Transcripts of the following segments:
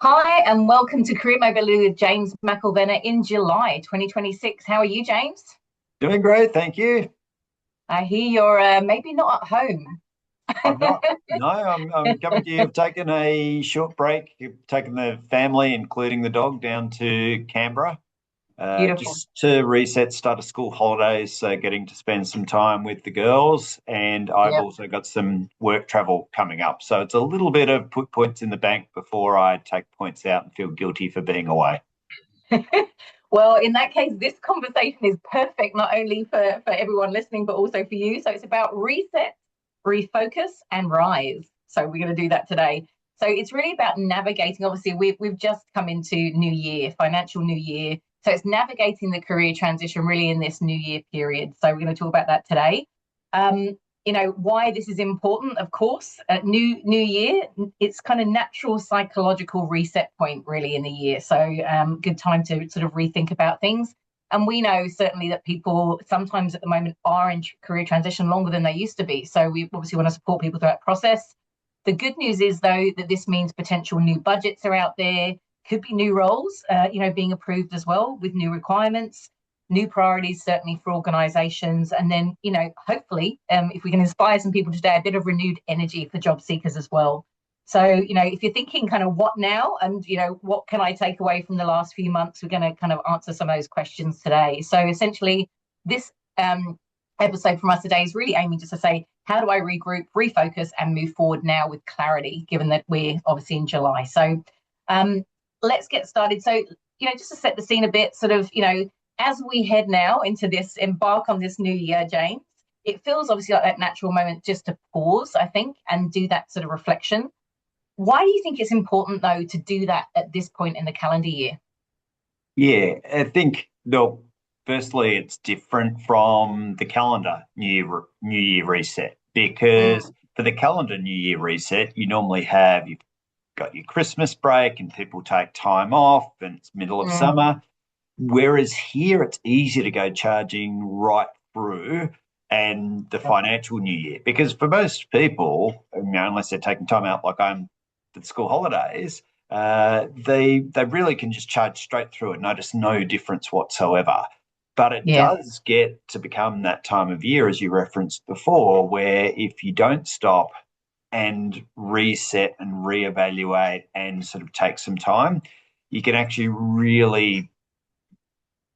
Hi, and welcome to Career Mobility with James McIlvena in July 2026. How are you, James? Doing great, thank you. I hear you're maybe not at home. I'm not. No, I'm coming to you. I've taken a short break. I've taken the family, including the dog, down to Canberra, Beautiful. just to reset, start of school holidays. So getting to spend some time with the girls, and I've Yep. also got some work travel coming up. So it's a little bit of put points in the bank before I take points out and feel guilty for being away. Well, in that case, this conversation is perfect, not only for everyone listening, but also for you. So it's about reset, refocus, and rise. So we're going to do that today. So it's really about navigating. Obviously, we've just come into new year, financial new year. So it's navigating the career transition really in this new year period. So we're going to talk about that today. Um, why this is important, of course. New year, it's kind of natural psychological reset point really in the year. So good time to sort of rethink about things. And we know certainly that people sometimes at the moment are in career transition longer than they used to be. So we obviously want to support people through that process. The good news is, though, that this means potential new budgets are out there, could be new roles, being approved as well with new requirements, new priorities, certainly for organizations. And then, hopefully, if we can inspire some people today, a bit of renewed energy for job seekers as well. So, if you're thinking kind of what now and, what can I take away from the last few months, we're going to kind of answer some of those questions today. So essentially, this episode from us today is really aiming just to say, how do I regroup, refocus, and move forward now with clarity, given that we're obviously in July. So um, let's get started. So, just to set the scene a bit, sort of, as we head now into this, embark on this new year, James, it feels obviously like that natural moment just to pause, I think, and do that sort of reflection. Why do you think it's important, though, to do that at this point in the calendar year? Yeah, I think, look, firstly, it's different from the calendar New Year reset because Mm, for the calendar New Year reset, you've got your Christmas break and people take time off and it's middle of mm, summer. Whereas here, it's easy to go charging right through and the financial New Year because for most people, unless they're taking time out like I'm for the school holidays, they really can just charge straight through it, notice no difference whatsoever. But it yeah, does get to become that time of year, as you referenced before, where if you don't stop and reset and reevaluate and sort of take some time, you can actually really,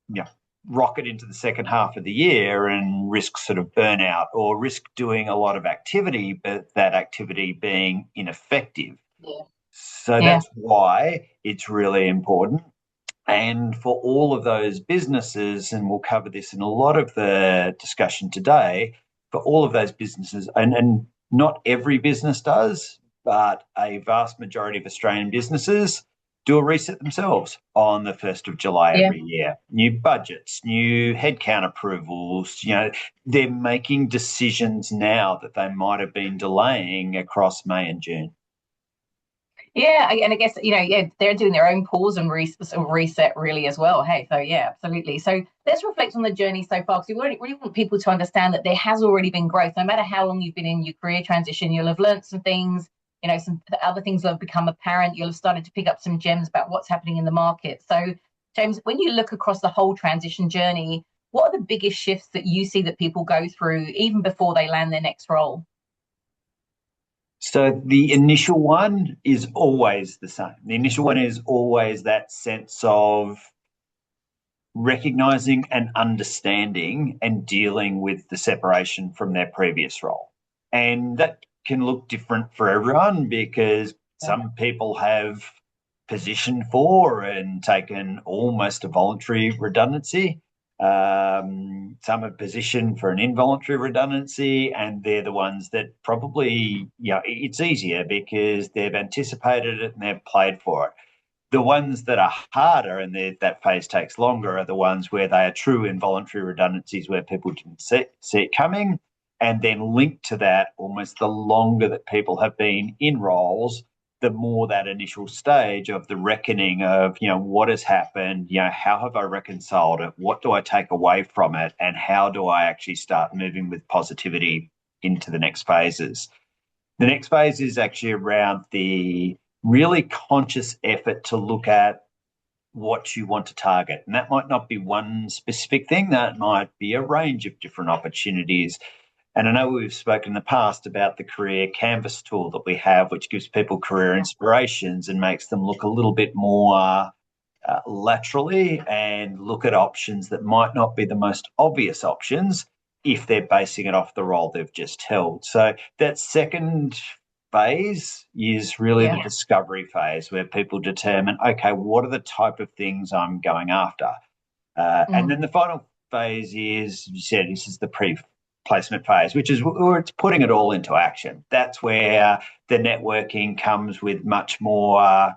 you know, rocket into the second half of the year and risk sort of burnout or risk doing a lot of activity, but that activity being ineffective. yeah, So yeah, that's why it's really important. And for all of those businesses, and we'll cover this in a lot of the discussion today, for all of those businesses, and not every business does, but a vast majority of Australian businesses do a reset themselves on the 1st of July yeah. every year. New budgets, new headcount approvals, they're making decisions now that they might have been delaying across May and June. Yeah, and I guess yeah, they're doing their own pause and sort of reset really as well. Hey, so yeah, absolutely. So let's reflect on the journey so far, because we really want people to understand that there has already been growth. No matter how long you've been in your career transition, you'll have learned some things. Some other things will have become apparent. You'll have started to pick up some gems about what's happening in the market. So, James, when you look across the whole transition journey, what are the biggest shifts that you see that people go through even before they land their next role? So the initial one is always the same. The initial one is always that sense of recognizing and understanding and dealing with the separation from their previous role. And that can look different for everyone because Yeah, some people have positioned for and taken almost a voluntary redundancy. Some have positioned for an involuntary redundancy, and they're the ones that probably, it's easier because they've anticipated it and they've played for it. The ones that are harder and that phase takes longer are the ones where they are true involuntary redundancies where people didn't see it coming. And then linked to that, almost the longer that people have been in roles, the more that initial stage of the reckoning of, what has happened, how have I reconciled it? What do I take away from it? And how do I actually start moving with positivity into the next phases? The next phase is actually around the really conscious effort to look at what you want to target. And that might not be one specific thing, that might be a range of different opportunities. And I know we've spoken in the past about the career canvas tool that we have, which gives people career inspirations and makes them look a little bit more laterally and look at options that might not be the most obvious options if they're basing it off the role they've just held. So that second phase is really the discovery phase where people determine, okay, what are the type of things I'm going after? And then the final phase is, you said, this is the pre-placement phase, which is where it's putting it all into action. That's where the networking comes with much more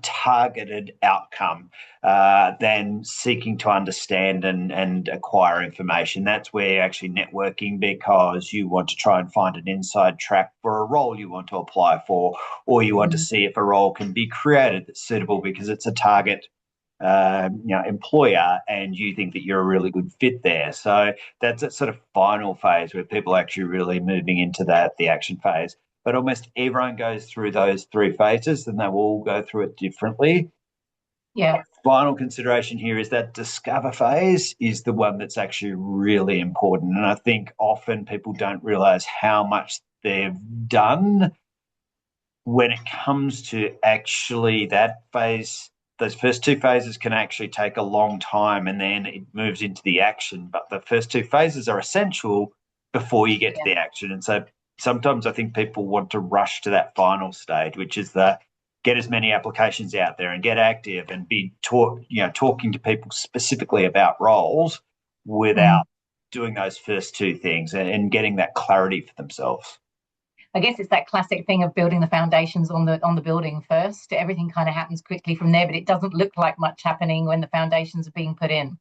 targeted outcome than seeking to understand and acquire information. That's where actually networking, because you want to try and find an inside track for a role you want to apply for, or you want to see if a role can be created that's suitable because it's a target employer and you think that you're a really good fit there. So that's that sort of final phase where people are actually really moving into the action phase. But almost everyone goes through those three phases and they will all go through it differently. Yeah. Final consideration here is that discover phase is the one that's actually really important. And I think often people don't realize how much they've done when it comes to actually that phase. Those first two phases can actually take a long time and then it moves into the action. But the first two phases are essential before you get to the action. And so sometimes I think people want to rush to that final stage, which is the get as many applications out there and get active and be talking to people specifically about roles without doing those first two things and getting that clarity for themselves. I guess it's that classic thing of building the foundations on the building first. Everything kind of happens quickly from there, but it doesn't look like much happening when the foundations are being put in.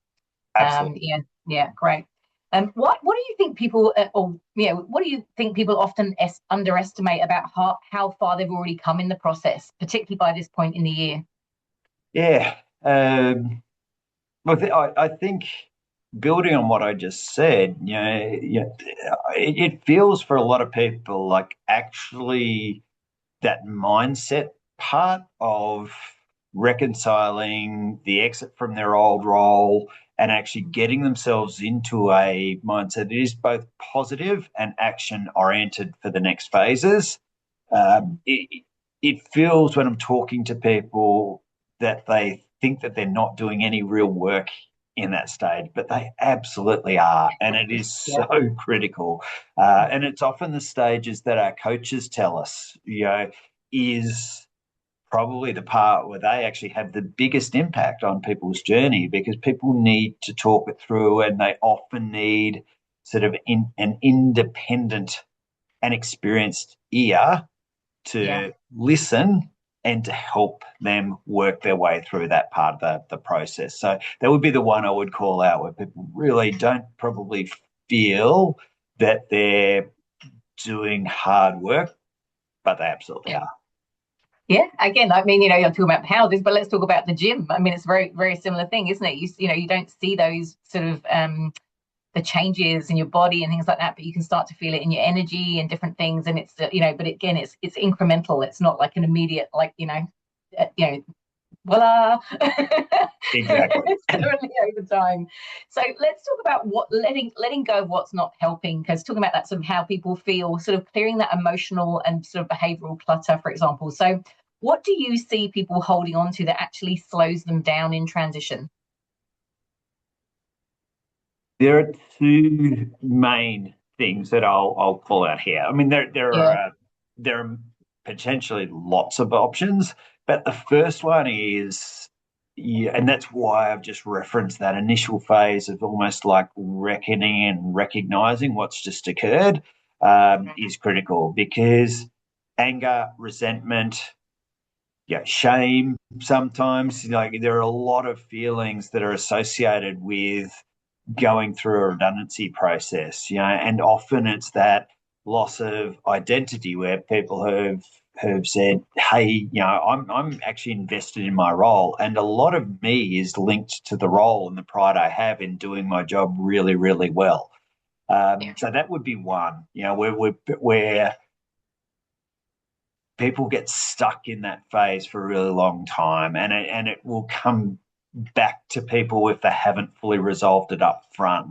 Absolutely. Great. What do you think people, what do you think people often underestimate about how far they've already come in the process, particularly by this point in the year? Yeah. I think building on what I just said, it feels for a lot of people like actually that mindset part of reconciling the exit from their old role and actually getting themselves into a mindset that is both positive and action oriented for the next phases. It feels when I'm talking to people that they think that they're not doing any real work in that stage, but they absolutely are. And it is so critical. And it's often the stages that our coaches tell us, is probably the part where they actually have the biggest impact on people's journey because people need to talk it through and they often need sort of an independent and experienced ear to listen and to help them work their way through that part of the process. So that would be the one I would call out where people really don't probably feel that they're doing hard work, but they absolutely are. Yeah, again, I mean, you're talking about houses, but let's talk about the gym. I mean, it's a very, very similar thing, isn't it? You don't see those sort of the changes in your body and things like that, but you can start to feel it in your energy and different things. And it's but again, it's incremental. It's not like an immediate, voila. Exactly. It's only over time. So let's talk about what letting go of what's not helping, because talking about that sort of how people feel, sort of clearing that emotional and sort of behavioral clutter, for example. So what do you see people holding on to that actually slows them down in transition? There are two main things that I'll call out here. I mean, there are potentially lots of options, but the first one is, and that's why I've just referenced that initial phase of almost like reckoning and recognizing what's just occurred is critical because anger, resentment, shame sometimes, there are a lot of feelings that are associated with going through a redundancy process, and often it's that loss of identity where people have said, hey, I'm actually invested in my role. And a lot of me is linked to the role and the pride I have in doing my job really, really well. So that would be one, where people get stuck in that phase for a really long time, and it will come back to people if they haven't fully resolved it up front.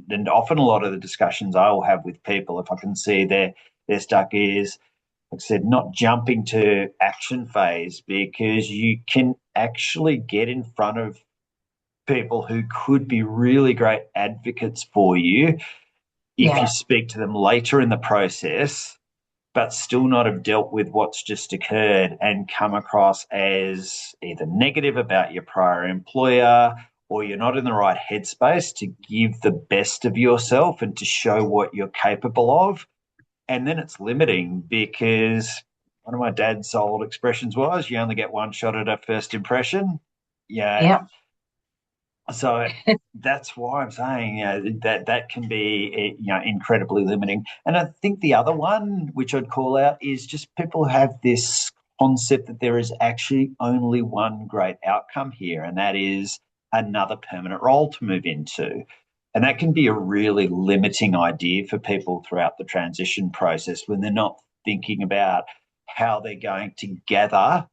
And often a lot of the discussions I will have with people, if I can see they're stuck, is, like I said, not jumping to action phase, because you can actually get in front of people who could be really great advocates for you if you Yeah. speak to them later in the process, but still not have dealt with what's just occurred and come across as either negative about your prior employer, or you're not in the right headspace to give the best of yourself and to show what you're capable of. And then it's limiting, because one of my dad's old expressions was, you only get one shot at a first impression. Yeah. Yeah. So that's why I'm saying, that can be, incredibly limiting. And I think the other one, which I'd call out, is just people have this concept that there is actually only one great outcome here, and that is another permanent role to move into. And that can be a really limiting idea for people throughout the transition process, when they're not thinking about how they're going to gather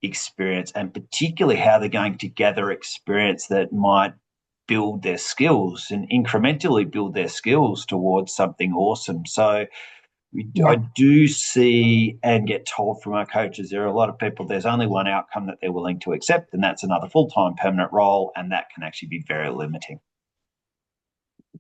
experience, and particularly how they're going to gather experience that might build their skills and incrementally build their skills towards something awesome. So I Yeah. do see and get told from our coaches, there are a lot of people, there's only one outcome that they're willing to accept, and that's another full-time permanent role, and that can actually be very limiting.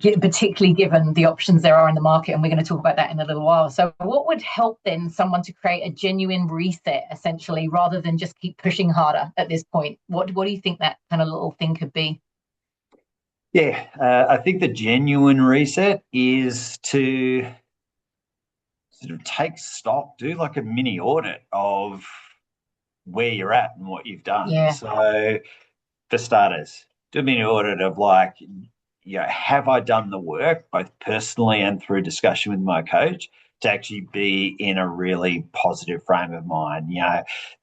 Particularly given the options there are in the market, and we're going to talk about that in a little while. So what would help then someone to create a genuine reset, essentially, rather than just keep pushing harder at this point? What do you think that kind of little thing could be? Yeah, I think the genuine reset is to sort of take stock, do like a mini audit of where you're at and what you've done. Yeah. So, for starters, do a mini audit of, like, have I done the work, both personally and through discussion with my coach, to actually be in a really positive frame of mind?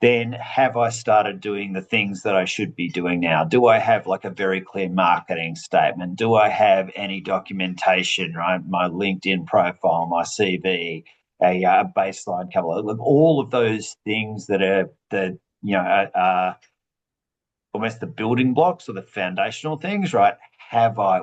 Then have I started doing the things that I should be doing now? Do I have like a very clear marketing statement? Do I have any documentation, right? My LinkedIn profile, my CV, a baseline cover, all of those things that are almost the building blocks or the foundational things, right?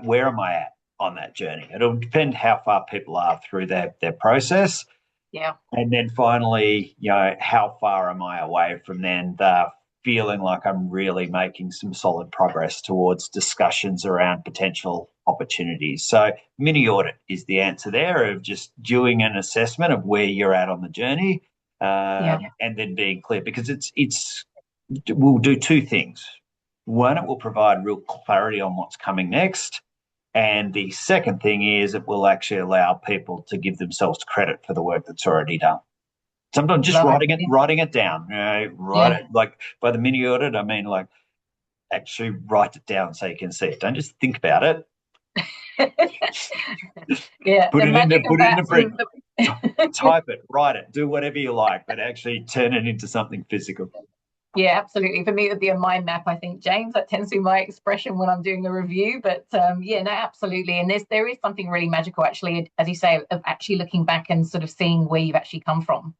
Where am I at on that journey? It'll depend how far people are through their process. Yeah. And then finally, how far am I away from then the feeling like I'm really making some solid progress towards discussions around potential opportunities. So mini audit is the answer there, of just doing an assessment of where you're at on the journey, Yeah. and then being clear, because we'll do two things. One, it will provide real clarity on what's coming next. And the second thing is, it will actually allow people to give themselves credit for the work that's already done. Sometimes just Love it. writing it down, write Yeah. it, like, by the mini audit, I mean, like, actually write it down so you can see it. Don't just think about it. Yeah. The magic of Put it that. into print. Type it, write it, do whatever you like, but actually turn it into something physical. Yeah, absolutely. For me, it would be a mind map, I think, James. That tends to be my expression when I'm doing a review. But yeah, no, absolutely. And there is something really magical, actually, as you say, of actually looking back and sort of seeing where you've actually come from.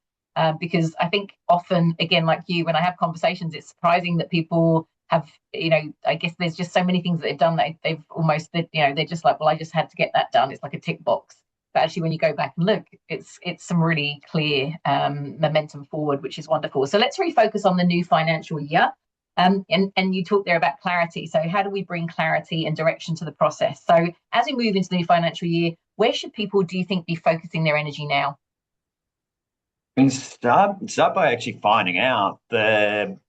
Because I think often, again, like you, when I have conversations, it's surprising that people have, I guess there's just so many things that they've done that they've almost, they're just like, well, I just had to get that done. It's like a tick box. But actually, when you go back and look, it's some really clear momentum forward, which is wonderful. So let's refocus on the new financial year. And you talked there about clarity. So how do we bring clarity and direction to the process? So as we move into the new financial year, where should people, do you think, be focusing their energy now? And start by actually finding out the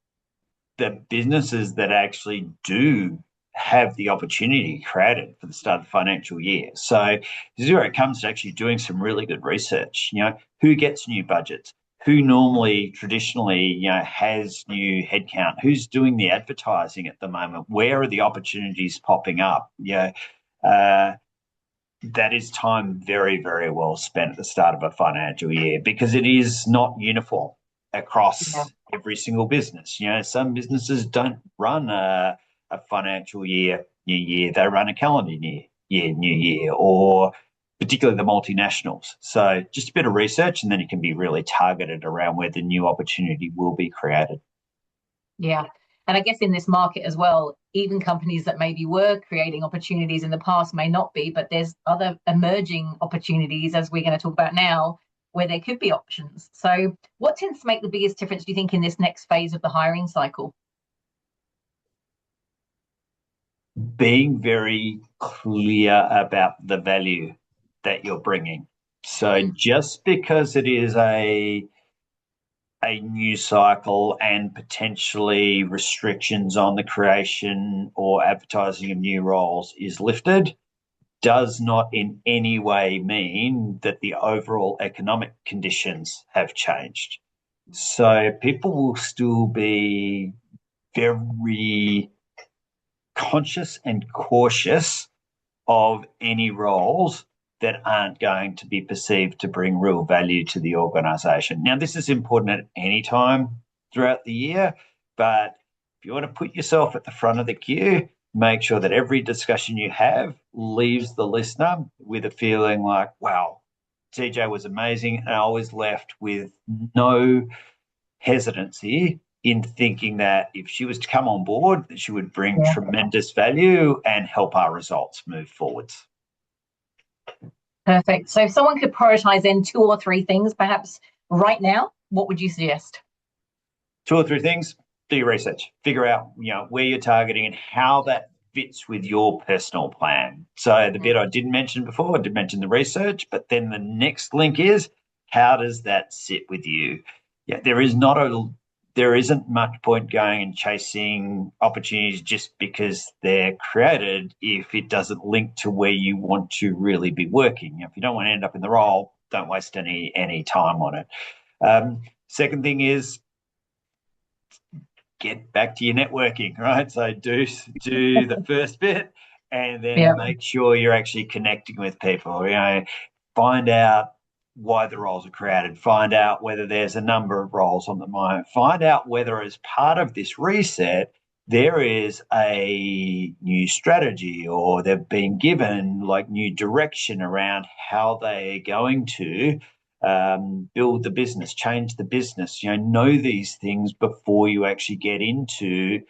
businesses that actually do have the opportunity created for the start of the financial year. So this is where it comes to actually doing some really good research. Who gets new budgets? Who normally traditionally has new headcount? Who's doing the advertising at the moment? Where are the opportunities popping up? That is time very, very well spent at the start of a financial year, because it is not uniform Yeah. across every single business. Some businesses don't run a financial year, new year. They run a calendar year, new year, or particularly the multinationals. So just a bit of research, and then you can be really targeted around where the new opportunity will be created. Yeah. And I guess in this market as well, even companies that maybe were creating opportunities in the past may not be, but there's other emerging opportunities, as we're going to talk about now, where there could be options. So, what tends to make the biggest difference, do you think, in this next phase of the hiring cycle? Being very clear about the value that you're bringing. So Mm. just because it is a new cycle and potentially restrictions on the creation or advertising of new roles is lifted does not in any way mean that the overall economic conditions have changed. So people will still be very conscious and cautious of any roles that aren't going to be perceived to bring real value to the organisation. Now, this is important at any time throughout the year, but if you want to put yourself at the front of the queue, make sure that every discussion you have leaves the listener with a feeling like, wow, TJ was amazing. And I was left with no hesitancy in thinking that if she was to come on board, that she would bring Yeah. tremendous value and help our results move forwards. Perfect. So, if someone could prioritize in two or three things, perhaps right now, what would you suggest? Two or three things: do your research, figure out where you're targeting and how that fits with your personal plan. So the bit I didn't mention before, I did mention the research, but then the next link is, how does that sit with you? Yeah, there isn't much point going and chasing opportunities just because they're created if it doesn't link to where you want to really be working. If you don't want to end up in the role, don't waste any time on it. Second thing is, get back to your networking, right? So do the first bit, and then Yeah. make sure you're actually connecting with people. Find out why the roles are created. Find out whether there's a number of roles on the moment. Find out whether, as part of this reset, there is a new strategy or they've been given like new direction around how they are going to build the business, change the business. Know these things before you actually get into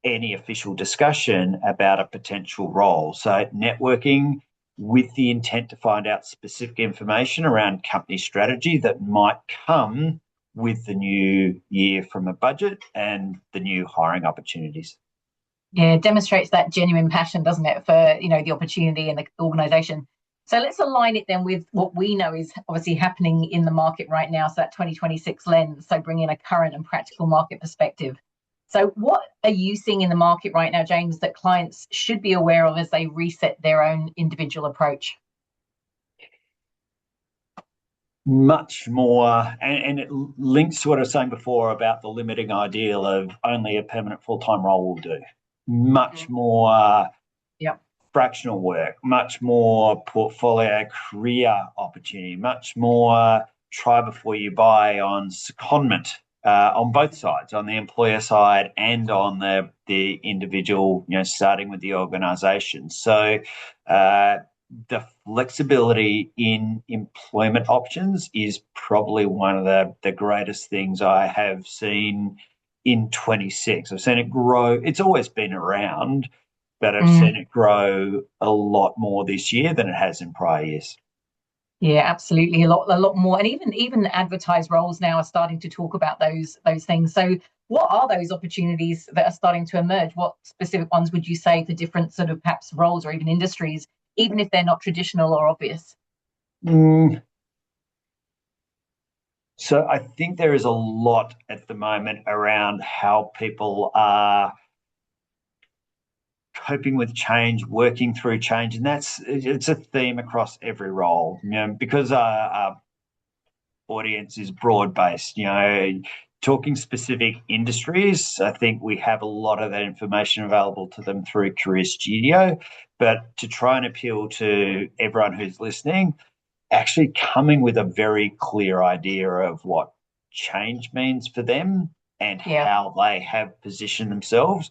any official discussion about a potential role. So networking with the intent to find out specific information around company strategy that might come with the new year from a budget and the new hiring opportunities. Yeah, it demonstrates that genuine passion, doesn't it, for the opportunity and the organisation. So let's align it then with what we know is obviously happening in the market right now. So that 2026 lens, so bring in a current and practical market perspective. So what are you seeing in the market right now, James, that clients should be aware of as they reset their own individual approach? Much more, and it links to what I was saying before about the limiting ideal of only a permanent full-time role will do. Much more Yep. fractional work, much more portfolio career opportunity, much more try before you buy on secondment on both sides, on the employer side and on the individual, starting with the organisation. So the flexibility in employment options is probably one of the greatest things I have seen in 26. I've seen it grow. It's always been around, but I've Mm. seen it grow a lot more this year than it has in prior years. Yeah, absolutely. A lot more. And even advertised roles now are starting to talk about those things. So what are those opportunities that are starting to emerge? What specific ones would you say for different sort of perhaps roles or even industries, even if they're not traditional or obvious? Mm, so I think there is a lot at the moment around how people are coping with change, working through change, and it's a theme across every role. Because our audience is broad based. Talking specific industries, I think we have a lot of that information available to them through Career Studio. But to try and appeal to everyone who's listening, actually coming with a very clear idea of what change means for them and Yeah. how they have positioned themselves,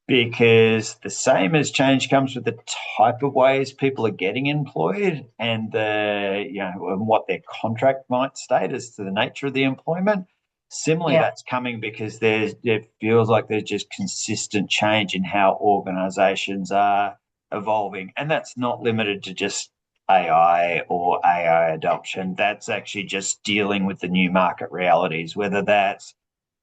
because the same as change comes with the type of ways people are getting employed and and what their contract might state as to the nature of the employment. Similarly, Yeah. that's coming because it feels like there's just consistent change in how organizations are evolving. And that's not limited to just AI or AI adoption. That's actually just dealing with the new market realities, whether that's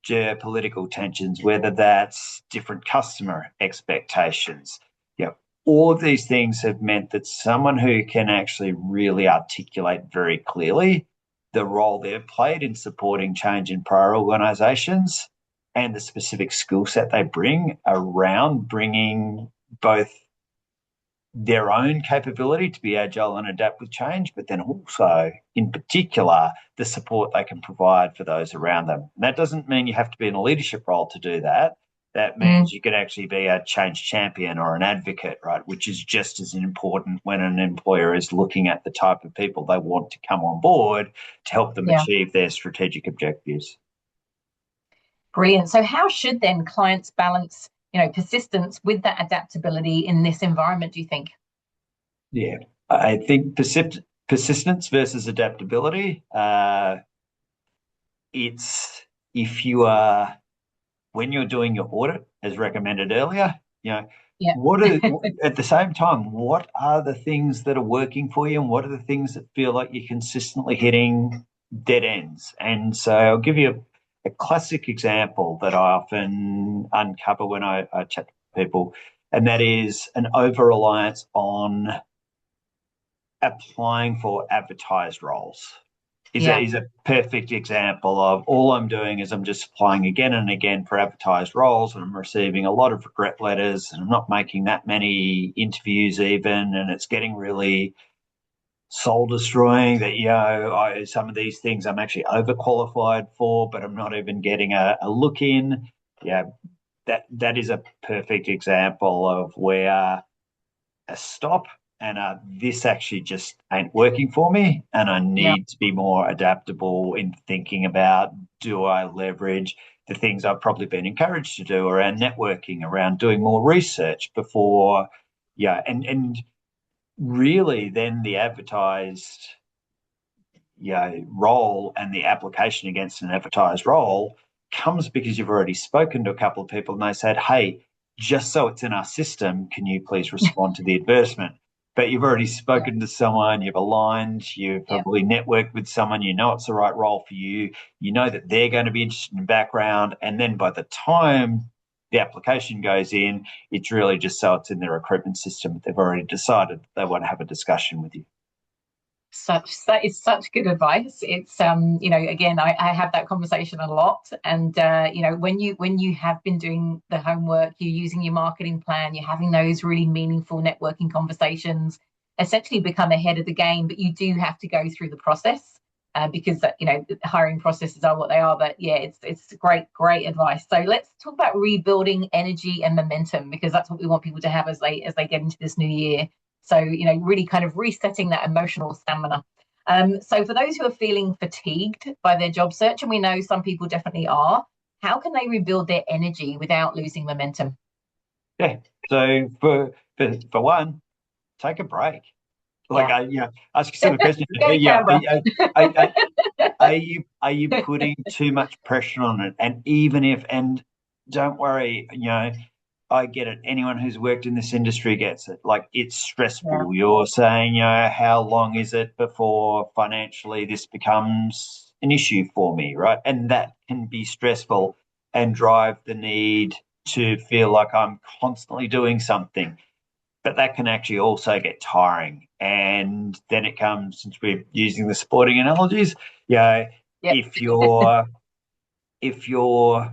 geopolitical tensions, whether that's different customer expectations. You know, all of these things have meant that someone who can actually really articulate very clearly the role they've played in supporting change in prior organizations and the specific skill set they bring around bringing both their own capability to be agile and adapt with change, but then also, in particular, the support they can provide for those around them. And that doesn't mean you have to be in a leadership role to do that. That Mm, means you can actually be a change champion or an advocate, right? Which is just as important when an employer is looking at the type of people they want to come on board to help them yeah. achieve their strategic objectives. Brilliant. So how should then clients balance, persistence with that adaptability in this environment, do you think? Yeah, I think persistence versus adaptability. It's if you are when you're doing your audit, as recommended earlier, Yeah. what are at the same time, what are the things that are working for you, and what are the things that feel like you're consistently hitting dead ends? And so I'll give you a classic example that I often uncover when I chat to people, and that is an over reliance on applying for advertised roles Yeah. is a perfect example of all I'm doing is I'm just applying again and again for advertised roles, and I'm receiving a lot of regret letters, and I'm not making that many interviews even, and it's getting really soul destroying that some of these things I'm actually overqualified for, but I'm not even getting a look in. Yeah, that is a perfect example of where a stop and this actually just ain't working for me, and I Yeah. need to be more adaptable in thinking about, do I leverage the things I've probably been encouraged to do around networking, around doing more research before, and really then the advertised role and the application against an advertised role comes because you've already spoken to a couple of people and they said, hey, just so it's in our system, can you please respond to the advertisement? But you've already Yeah. spoken to someone, you've aligned, you've Yeah. probably networked with someone, you know it's the right role for you, you know that they're going to be interested in background. And then by the time the application goes in, it's really just so it's in their recruitment system. They've already decided they want to have a discussion with you. That is such good advice. It's again, I have that conversation a lot. And when you have been doing the homework, you're using your marketing plan, you're having those really meaningful networking conversations, essentially become ahead of the game, but you do have to go through the process. Because hiring processes are what they are, but yeah, it's great advice. So let's talk about rebuilding energy and momentum, because that's what we want people to have as they get into this new year. So, really kind of resetting that emotional stamina. So, for those who are feeling fatigued by their job search, and we know some people definitely are, how can they rebuild their energy without losing momentum? Yeah. So for one, take a break. Like Yeah. ask yourself the question. Go Canberra. Are, are, are you putting too much pressure on it? And even if, and don't worry, I get it. Anyone who's worked in this industry gets it. Like it's Yeah. stressful. You're saying, how long is it before financially this becomes an issue for me, right? And that can be stressful and drive the need to feel like I'm constantly doing something, but that can actually also get tiring. And then it comes, since we're using the sporting analogies, Yep. if you're if you're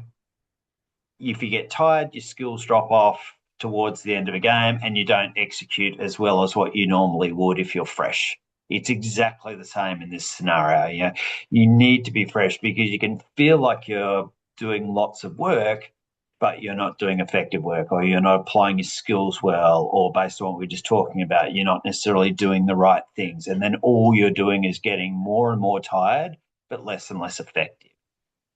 if you get tired, your skills drop off towards the end of a game and you don't execute as well as what you normally would if you're fresh. It's exactly the same in this scenario. You need to be fresh because you can feel like you're doing lots of work, but you're not doing effective work, or you're not applying your skills well, or based on what we are just talking about, you're not necessarily doing the right things. And then all you're doing is getting more and more tired, but less and less effective.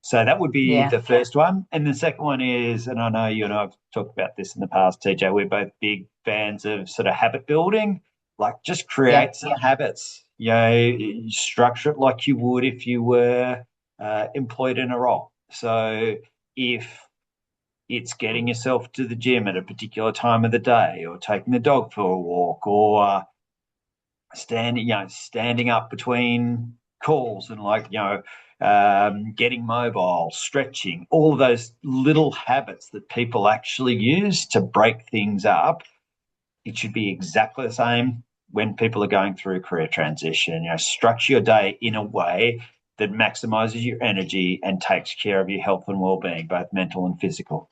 So that would be Yeah. the first one. And the second one is, and I know you and I have talked about this in the past, TJ, we're both big fans of sort of habit building. Like just Yeah. create some habits, structure it like you would if you were employed in a role. So if it's getting yourself to the gym at a particular time of the day, or taking the dog for a walk, or standing up between calls, and getting mobile, stretching, all of those little habits that people actually use to break things up. It should be exactly the same when people are going through career transition. Structure your day in a way that maximizes your energy and takes care of your health and well-being, both mental and physical.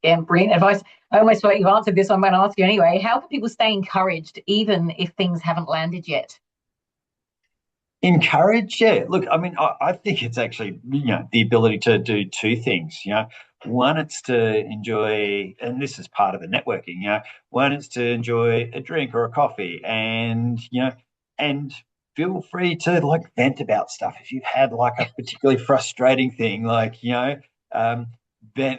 Yeah, brilliant advice. I almost feel like you've answered this. I'm going to ask you anyway. How can people stay encouraged even if things haven't landed yet? Encourage, yeah. Look, I mean, I think it's actually, the ability to do two things. One, it's to enjoy, and this is part of the networking. One is to enjoy a drink or a coffee, and feel free to vent about stuff if you've had a particularly frustrating thing, then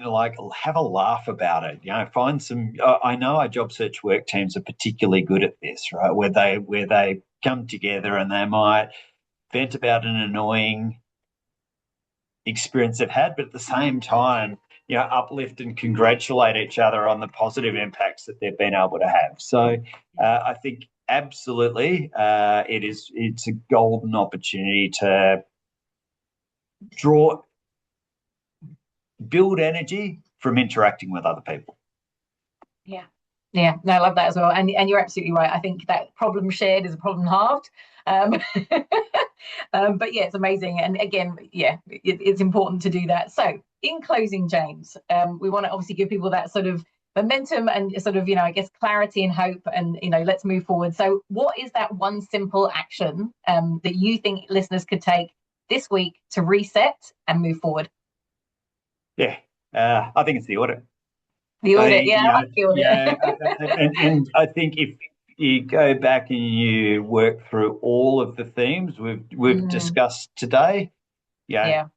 have a laugh about it. Find some. I know our job search work teams are particularly good at this, right? Where they come together and they might vent about an annoying experience they've had, but at the same time, uplift and congratulate each other on the positive impacts that they've been able to have. So I think absolutely it's a golden opportunity to build energy from interacting with other people. Yeah. Yeah, no, I love that as well. And you're absolutely right. I think that problem shared is a problem halved. Um, but yeah, it's amazing. And again, yeah, it's important to do that. So in closing, James, we want to obviously give people that sort of momentum and sort of, I guess clarity and hope and, let's move forward. So what is that one simple action that you think listeners could take this week to reset and move forward? Yeah, I think it's the audit. The I audit, think, yeah, I like the audit. and I think if you go back and you work through all of the themes we've discussed today, Yeah.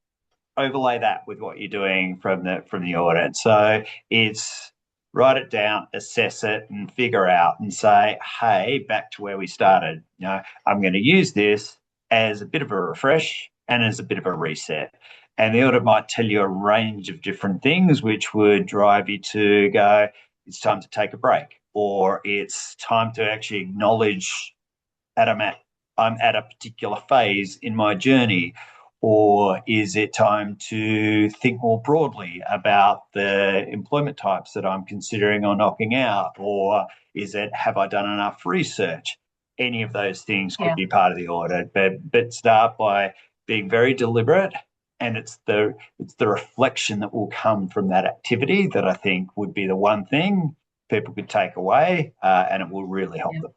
overlay that with what you're doing from the audit. So it's write it down, assess it, and figure out and say, hey, back to where we started. I'm going to use this as a bit of a refresh and as a bit of a reset. And the audit might tell you a range of different things, which would drive you to go, it's time to take a break, or it's time to actually acknowledge that I'm at a particular phase in my journey, or is it time to think more broadly about the employment types that I'm considering or knocking out, or is it have I done enough research? Any of those things could Yeah. be part of the audit, but start by being very deliberate, and it's the reflection that will come from that activity that I think would be the one thing people could take away, and it will really help them.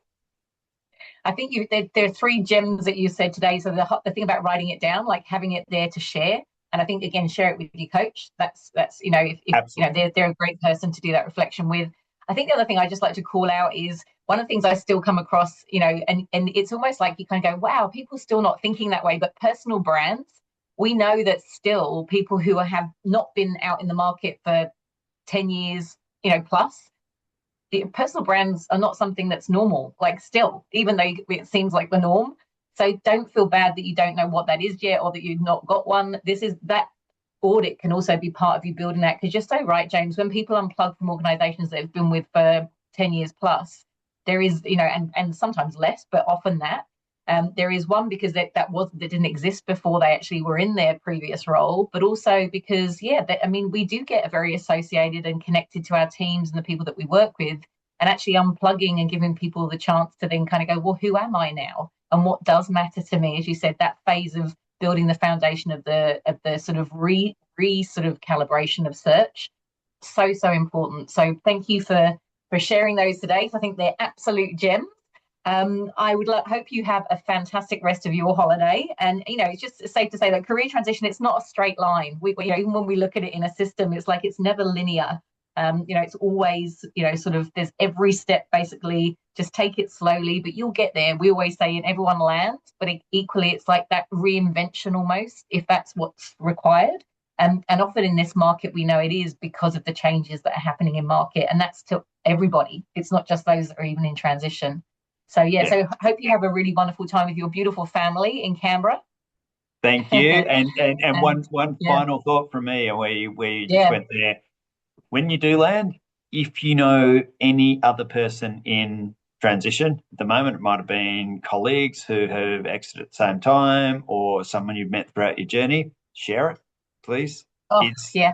I think there are three gems that you said today. So the thing about writing it down, like having it there to share, and I think again share it with your coach. That's if they're a great person to do that reflection with. I think the other thing I just like to call out is one of the things I still come across, and it's almost like you kind of go, wow, people still not thinking that way. But personal brands, we know that still people who have not been out in the market for 10 years, plus, personal brands are not something that's normal, still, even though it seems like the norm. So don't feel bad that you don't know what that is yet, or that you've not got one. That audit can also be part of you building that, because you're so right, James, when people unplug from organizations that have been with for 10 years plus, there is, and sometimes less, but often that, there is one, because that didn't exist before they actually were in their previous role, but also because, we do get very associated and connected to our teams and the people that we work with, and actually unplugging and giving people the chance to then kind of go, well, who am I now? And what does matter to me? As you said, that phase of building the foundation of the sort of re sort of calibration of search, so important. So thank you for sharing those today. So I think they're absolute gems. I would hope you have a fantastic rest of your holiday. And, it's just safe to say that career transition, it's not a straight line. Even when we look at it in a system, it's like it's never linear. It's always, sort of there's every step basically, just take it slowly, but you'll get there. We always say, and everyone lands, but equally, it's like that reinvention almost, if that's what's required. And often in this market, we know it is because of the changes that are happening in market, and that's to everybody. It's not just those that are even in transition. So yeah, Yeah. so hope you have a really wonderful time with your beautiful family in Canberra. Thank you. And And one yeah, final thought from me, and where you just yeah, went there. When you do land, if you know any other person in transition at the moment, it might have been colleagues who have exited at the same time or someone you've met throughout your journey, share it, please. oh It's yeah,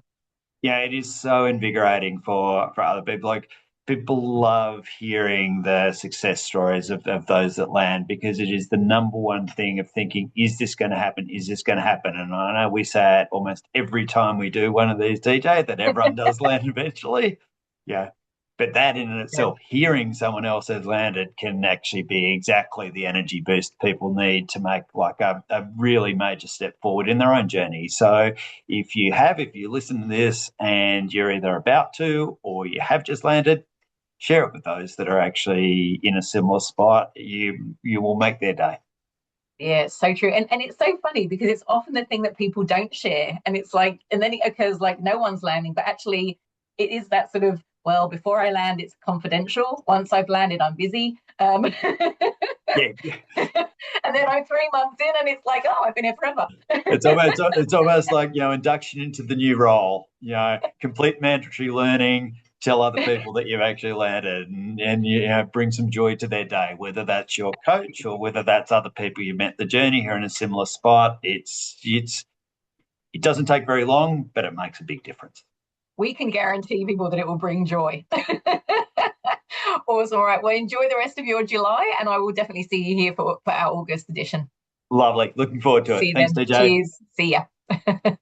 Yeah, it is so invigorating for other people. Like people love hearing the success stories of those that land because it is the number one thing of thinking, is this going to happen? Is this going to happen? And I know we say it almost every time we do one of these, DJ, that everyone does land eventually. Yeah. But that in yeah. itself, hearing someone else has landed can actually be exactly the energy boost people need to make like a really major step forward in their own journey. So if you listen to this and you're either about to or you have just landed, share it with those that are actually in a similar spot. You will make their day. Yeah, it's so true. And it's so funny because it's often the thing that people don't share. And it's like, and then it occurs like no one's landing, but actually it is that sort of, well, before I land, it's confidential. Once I've landed, I'm busy. Yeah, And then I'm 3 months in and it's like, oh, I've been here forever. it's almost like induction into the new role. Complete mandatory learning. Tell other people that you've actually landed, and bring some joy to their day. Whether that's your coach or whether that's other people you met the journey who are in a similar spot. It doesn't take very long, but it makes a big difference. We can guarantee people that it will bring joy. Awesome. All right. Well, enjoy the rest of your July, and I will definitely see you here for our August edition. Lovely. Looking forward to it. See you Thanks, then. DJ. Cheers. See ya.